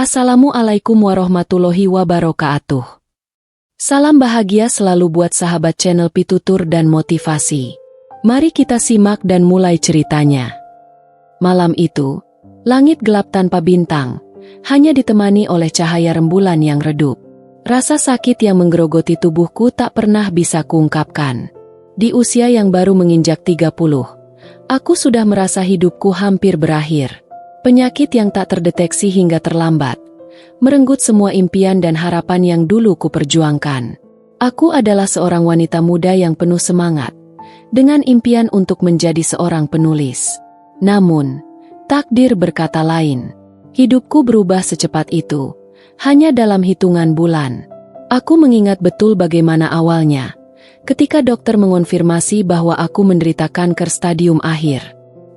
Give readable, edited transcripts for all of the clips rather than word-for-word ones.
Assalamualaikum warahmatullahi wabarakatuh. Salam bahagia selalu buat sahabat channel Pitutur dan Motivasi. Mari kita simak dan mulai ceritanya. Malam itu, langit gelap tanpa bintang, hanya ditemani oleh cahaya rembulan yang redup. Rasa sakit yang menggerogoti tubuhku tak pernah bisa kuungkapkan. Di usia yang baru menginjak 30, aku sudah merasa hidupku hampir berakhir. Penyakit yang tak terdeteksi hingga terlambat, merenggut semua impian dan harapan yang dulu kuperjuangkan. Aku adalah seorang wanita muda yang penuh semangat, dengan impian untuk menjadi seorang penulis. Namun, takdir berkata lain. Hidupku berubah secepat itu, hanya dalam hitungan bulan. Aku mengingat betul bagaimana awalnya, ketika dokter mengonfirmasi bahwa aku menderita kanker stadium akhir.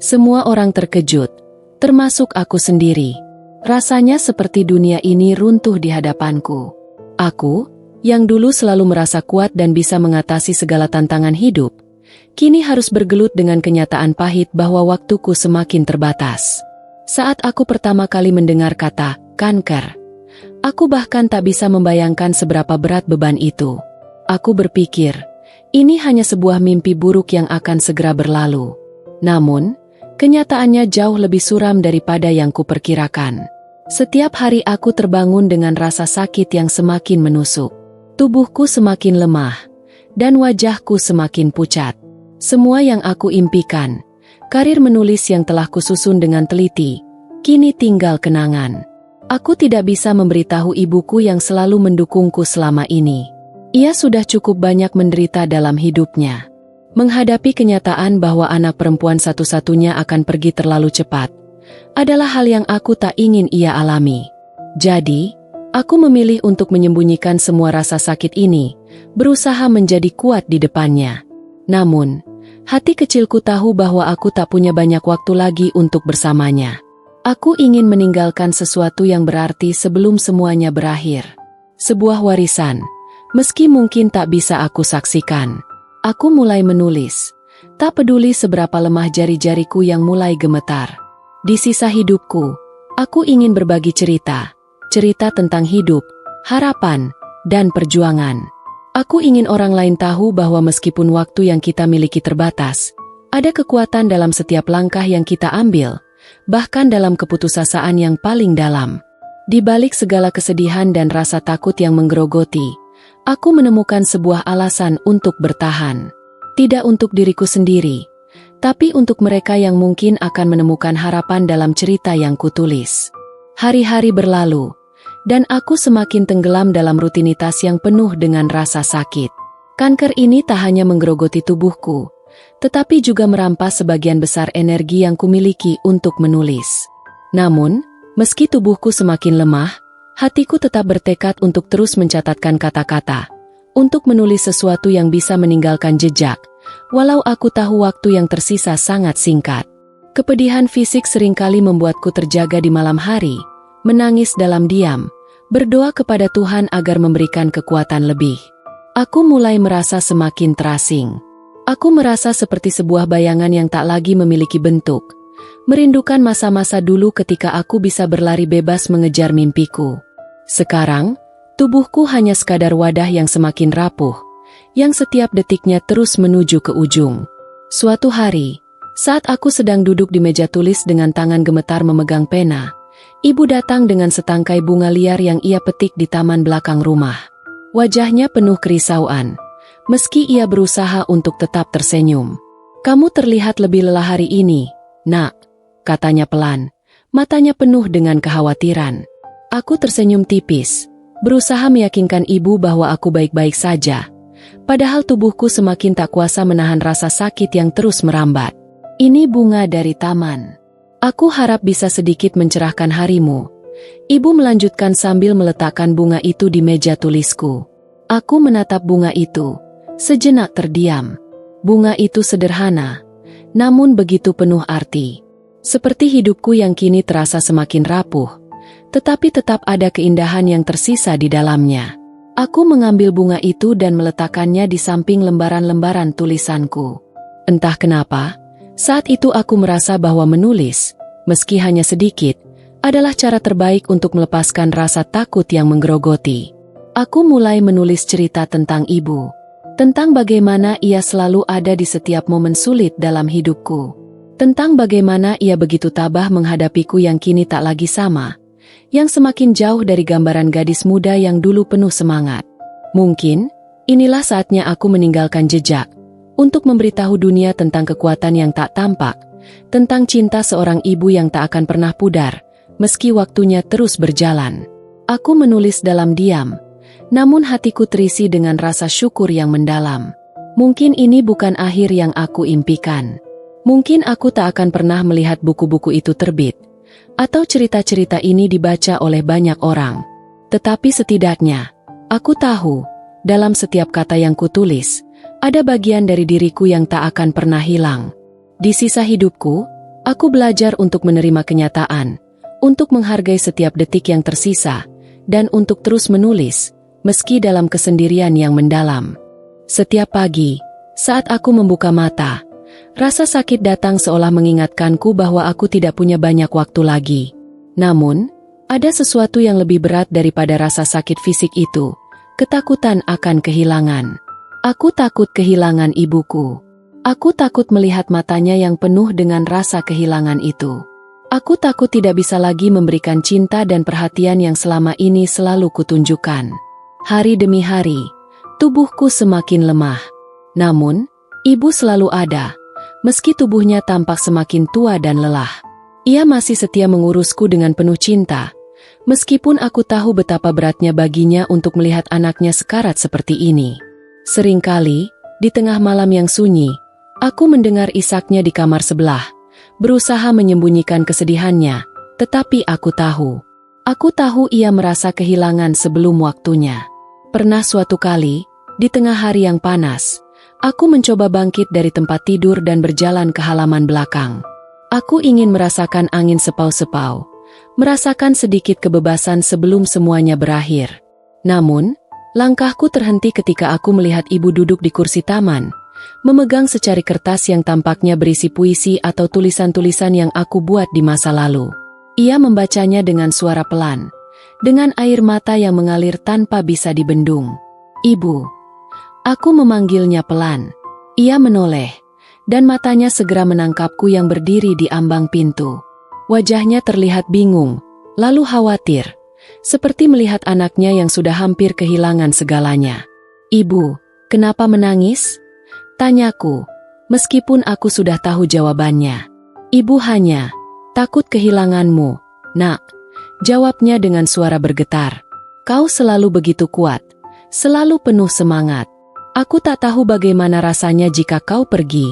Semua orang terkejut, termasuk aku sendiri. Rasanya seperti dunia ini runtuh di hadapanku. Aku, yang dulu selalu merasa kuat dan bisa mengatasi segala tantangan hidup, kini harus bergelut dengan kenyataan pahit bahwa waktuku semakin terbatas. Saat aku pertama kali mendengar kata kanker, aku bahkan tak bisa membayangkan seberapa berat beban itu. Aku berpikir, ini hanya sebuah mimpi buruk yang akan segera berlalu. Namun, kenyataannya jauh lebih suram daripada yang kuperkirakan. Setiap hari aku terbangun dengan rasa sakit yang semakin menusuk. Tubuhku semakin lemah, dan wajahku semakin pucat. Semua yang aku impikan, karir menulis yang telah kususun dengan teliti, kini tinggal kenangan. Aku tidak bisa memberitahu ibuku yang selalu mendukungku selama ini. Ia sudah cukup banyak menderita dalam hidupnya. Menghadapi kenyataan bahwa anak perempuan satu-satunya akan pergi terlalu cepat, adalah hal yang aku tak ingin ia alami. Jadi, aku memilih untuk menyembunyikan semua rasa sakit ini, berusaha menjadi kuat di depannya. Namun, hati kecilku tahu bahwa aku tak punya banyak waktu lagi untuk bersamanya. Aku ingin meninggalkan sesuatu yang berarti sebelum semuanya berakhir. Sebuah warisan, meski mungkin tak bisa aku saksikan. Aku mulai menulis, tak peduli seberapa lemah jari-jariku yang mulai gemetar. Di sisa hidupku, aku ingin berbagi cerita tentang hidup, harapan, dan perjuangan. Aku ingin orang lain tahu bahwa meskipun waktu yang kita miliki terbatas, ada kekuatan dalam setiap langkah yang kita ambil, bahkan dalam keputusasaan yang paling dalam. Di balik segala kesedihan dan rasa takut yang menggerogoti, aku menemukan sebuah alasan untuk bertahan. Tidak untuk diriku sendiri, tapi untuk mereka yang mungkin akan menemukan harapan dalam cerita yang kutulis. Hari-hari berlalu, dan aku semakin tenggelam dalam rutinitas yang penuh dengan rasa sakit. Kanker ini tak hanya menggerogoti tubuhku, tetapi juga merampas sebagian besar energi yang kumiliki untuk menulis. Namun, meski tubuhku semakin lemah, hatiku tetap bertekad untuk terus mencatatkan kata-kata, untuk menulis sesuatu yang bisa meninggalkan jejak, walau aku tahu waktu yang tersisa sangat singkat. Kepedihan fisik seringkali membuatku terjaga di malam hari, menangis dalam diam, berdoa kepada Tuhan agar memberikan kekuatan lebih. Aku mulai merasa semakin terasing. Aku merasa seperti sebuah bayangan yang tak lagi memiliki bentuk, merindukan masa-masa dulu ketika aku bisa berlari bebas mengejar mimpiku. Sekarang, tubuhku hanya sekadar wadah yang semakin rapuh, yang setiap detiknya terus menuju ke ujung. Suatu hari, saat aku sedang duduk di meja tulis dengan tangan gemetar memegang pena, ibu datang dengan setangkai bunga liar yang ia petik di taman belakang rumah. Wajahnya penuh kerisauan, meski ia berusaha untuk tetap tersenyum. "Kamu terlihat lebih lelah hari ini, Nak," katanya pelan, matanya penuh dengan kekhawatiran. Aku tersenyum tipis, berusaha meyakinkan ibu bahwa aku baik-baik saja, padahal tubuhku semakin tak kuasa menahan rasa sakit yang terus merambat. "Ini bunga dari taman. Aku harap bisa sedikit mencerahkan harimu," ibu melanjutkan sambil meletakkan bunga itu di meja tulisku. Aku menatap bunga itu, sejenak terdiam. Bunga itu sederhana, namun begitu penuh arti. Seperti hidupku yang kini terasa semakin rapuh, tetapi tetap ada keindahan yang tersisa di dalamnya. Aku mengambil bunga itu dan meletakkannya di samping lembaran-lembaran tulisanku. Entah kenapa, saat itu aku merasa bahwa menulis, meski hanya sedikit, adalah cara terbaik untuk melepaskan rasa takut yang menggerogoti. Aku mulai menulis cerita tentang ibu. Tentang bagaimana ia selalu ada di setiap momen sulit dalam hidupku. Tentang bagaimana ia begitu tabah menghadapiku yang kini tak lagi sama. Yang semakin jauh dari gambaran gadis muda yang dulu penuh semangat. Mungkin, inilah saatnya aku meninggalkan jejak. Untuk memberitahu dunia tentang kekuatan yang tak tampak. Tentang cinta seorang ibu yang tak akan pernah pudar. Meski waktunya terus berjalan. Aku menulis dalam diam. Namun hatiku terisi dengan rasa syukur yang mendalam. Mungkin ini bukan akhir yang aku impikan. Mungkin aku tak akan pernah melihat buku-buku itu terbit. Atau cerita-cerita ini dibaca oleh banyak orang. Tetapi setidaknya, aku tahu, dalam setiap kata yang kutulis, ada bagian dari diriku yang tak akan pernah hilang. Di sisa hidupku, aku belajar untuk menerima kenyataan. Untuk menghargai setiap detik yang tersisa, dan untuk terus menulis, meski dalam kesendirian yang mendalam. Setiap pagi, saat aku membuka mata, rasa sakit datang seolah mengingatkanku bahwa aku tidak punya banyak waktu lagi. Namun, ada sesuatu yang lebih berat daripada rasa sakit fisik itu, ketakutan akan kehilangan. Aku takut kehilangan ibuku. Aku takut melihat matanya yang penuh dengan rasa kehilangan itu. Aku takut tidak bisa lagi memberikan cinta dan perhatian yang selama ini selalu kutunjukkan. Hari demi hari, tubuhku semakin lemah. Namun, ibu selalu ada, meski tubuhnya tampak semakin tua dan lelah. Ia masih setia mengurusku dengan penuh cinta, meskipun aku tahu betapa beratnya baginya untuk melihat anaknya sekarat seperti ini. Seringkali, di tengah malam yang sunyi, aku mendengar isaknya di kamar sebelah. Berusaha menyembunyikan kesedihannya, tetapi aku tahu ia merasa kehilangan sebelum waktunya. Pernah suatu kali, di tengah hari yang panas, aku mencoba bangkit dari tempat tidur dan berjalan ke halaman belakang. Aku ingin merasakan angin sepau-sepau, merasakan sedikit kebebasan sebelum semuanya berakhir. Namun, langkahku terhenti ketika aku melihat ibu duduk di kursi taman, memegang secari kertas yang tampaknya berisi puisi atau tulisan-tulisan yang aku buat di masa lalu. Ia membacanya dengan suara pelan, dengan air mata yang mengalir tanpa bisa dibendung. "Ibu." Aku memanggilnya pelan. Ia menoleh, dan matanya segera menangkapku yang berdiri di ambang pintu. Wajahnya terlihat bingung, lalu khawatir, seperti melihat anaknya yang sudah hampir kehilangan segalanya. "Ibu, kenapa menangis?" Tanyaku, meskipun aku sudah tahu jawabannya. "Ibu hanya takut kehilanganmu, Nak," jawabnya dengan suara bergetar. "Kau selalu begitu kuat, selalu penuh semangat. Aku tak tahu bagaimana rasanya jika kau pergi."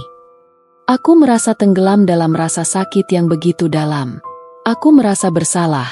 Aku merasa tenggelam dalam rasa sakit yang begitu dalam. Aku merasa bersalah,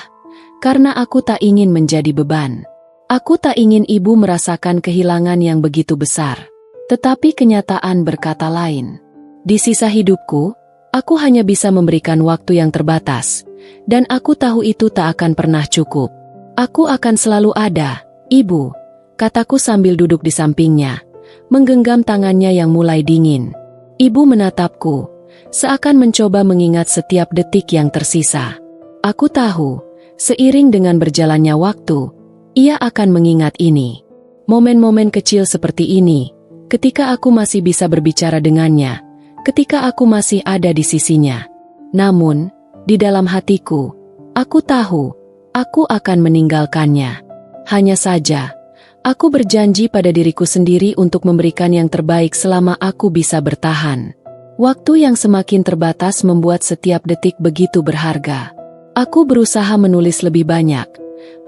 karena aku tak ingin menjadi beban. Aku tak ingin ibu merasakan kehilangan yang begitu besar. Tetapi kenyataan berkata lain. Di sisa hidupku, aku hanya bisa memberikan waktu yang terbatas, dan aku tahu itu tak akan pernah cukup. "Aku akan selalu ada, Ibu," kataku sambil duduk di sampingnya, menggenggam tangannya yang mulai dingin. Ibu menatapku, seakan mencoba mengingat setiap detik yang tersisa. Aku tahu, seiring dengan berjalannya waktu, ia akan mengingat ini. Momen-momen kecil seperti ini, ketika aku masih bisa berbicara dengannya, ketika aku masih ada di sisinya. Namun, di dalam hatiku, aku tahu, aku akan meninggalkannya. Hanya saja, aku berjanji pada diriku sendiri untuk memberikan yang terbaik selama aku bisa bertahan. Waktu yang semakin terbatas membuat setiap detik begitu berharga. Aku berusaha menulis lebih banyak,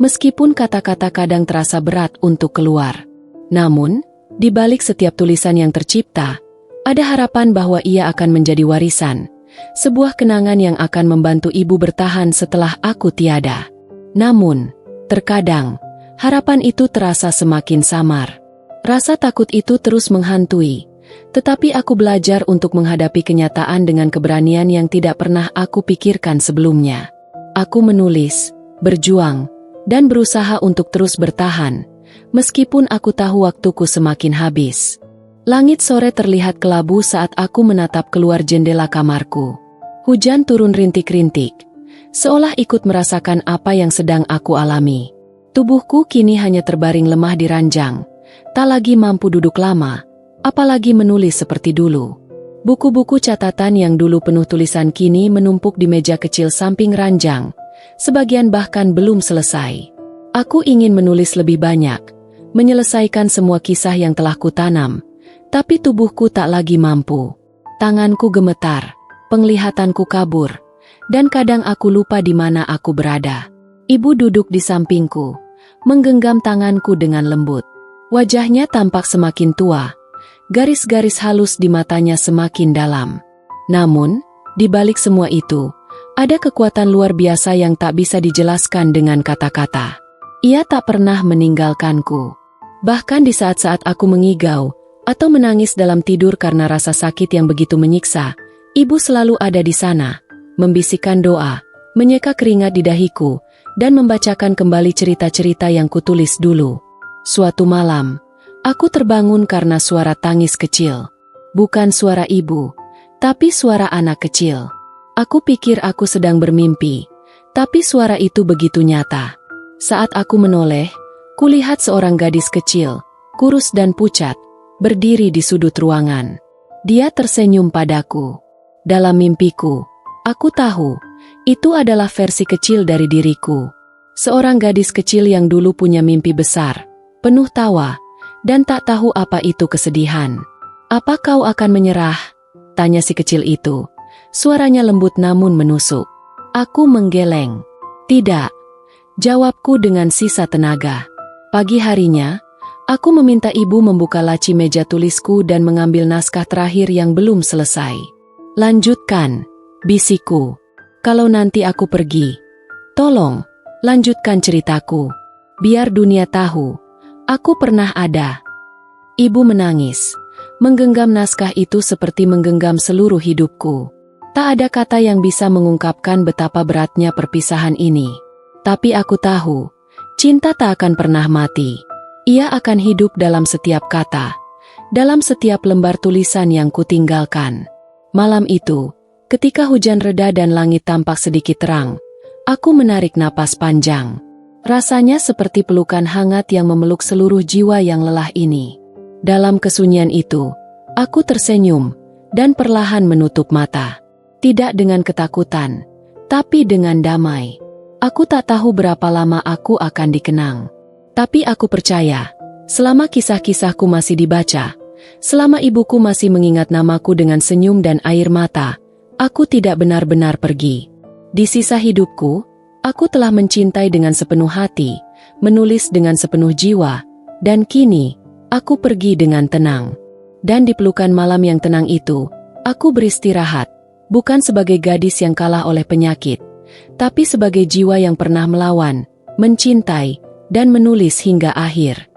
meskipun kata-kata kadang terasa berat untuk keluar. Namun, di balik setiap tulisan yang tercipta, ada harapan bahwa ia akan menjadi warisan, sebuah kenangan yang akan membantu ibu bertahan setelah aku tiada. Namun, terkadang, harapan itu terasa semakin samar. Rasa takut itu terus menghantui, tetapi aku belajar untuk menghadapi kenyataan dengan keberanian yang tidak pernah aku pikirkan sebelumnya. Aku menulis, berjuang, dan berusaha untuk terus bertahan, meskipun aku tahu waktuku semakin habis. Langit sore terlihat kelabu saat aku menatap keluar jendela kamarku. Hujan turun rintik-rintik, seolah ikut merasakan apa yang sedang aku alami. Tubuhku kini hanya terbaring lemah di ranjang, tak lagi mampu duduk lama, apalagi menulis seperti dulu. Buku-buku catatan yang dulu penuh tulisan kini menumpuk di meja kecil samping ranjang, sebagian bahkan belum selesai. Aku ingin menulis lebih banyak, menyelesaikan semua kisah yang telah kutanam, tapi tubuhku tak lagi mampu. Tanganku gemetar, penglihatanku kabur, dan kadang aku lupa di mana aku berada. Ibu duduk di sampingku, menggenggam tanganku dengan lembut. Wajahnya tampak semakin tua, garis-garis halus di matanya semakin dalam. Namun, di balik semua itu, ada kekuatan luar biasa yang tak bisa dijelaskan dengan kata-kata. Ia tak pernah meninggalkanku. Bahkan di saat-saat aku mengigau atau menangis dalam tidur karena rasa sakit yang begitu menyiksa, ibu selalu ada di sana, membisikkan doa, menyeka keringat di dahiku, dan membacakan kembali cerita-cerita yang kutulis dulu. Suatu malam, aku terbangun karena suara tangis kecil. Bukan suara ibu, tapi suara anak kecil. Aku pikir aku sedang bermimpi, tapi suara itu begitu nyata. Saat aku menoleh, kulihat seorang gadis kecil, kurus dan pucat, berdiri di sudut ruangan. Dia tersenyum padaku. Dalam mimpiku, aku tahu, itu adalah versi kecil dari diriku. Seorang gadis kecil yang dulu punya mimpi besar, penuh tawa, dan tak tahu apa itu kesedihan. "Apa kau akan menyerah?" tanya si kecil itu. Suaranya lembut namun menusuk. Aku menggeleng. "Tidak," jawabku dengan sisa tenaga. Pagi harinya, aku meminta ibu membuka laci meja tulisku dan mengambil naskah terakhir yang belum selesai. "Lanjutkan," bisikku. "Kalau nanti aku pergi, tolong, lanjutkan ceritaku. Biar dunia tahu, aku pernah ada." Ibu menangis, menggenggam naskah itu seperti menggenggam seluruh hidupku. Tak ada kata yang bisa mengungkapkan betapa beratnya perpisahan ini. Tapi aku tahu, cinta tak akan pernah mati. Ia akan hidup dalam setiap kata, dalam setiap lembar tulisan yang kutinggalkan. Malam itu, ketika hujan reda dan langit tampak sedikit terang, aku menarik napas panjang. Rasanya seperti pelukan hangat yang memeluk seluruh jiwa yang lelah ini. Dalam kesunyian itu, aku tersenyum dan perlahan menutup mata. Tidak dengan ketakutan, tapi dengan damai. Aku tak tahu berapa lama aku akan dikenang. Tapi aku percaya, selama kisah-kisahku masih dibaca, selama ibuku masih mengingat namaku dengan senyum dan air mata, aku tidak benar-benar pergi. Di sisa hidupku, aku telah mencintai dengan sepenuh hati, menulis dengan sepenuh jiwa, dan kini, aku pergi dengan tenang. Dan di pelukan malam yang tenang itu, aku beristirahat, bukan sebagai gadis yang kalah oleh penyakit, tapi sebagai jiwa yang pernah melawan, mencintai, dan menulis hingga akhir.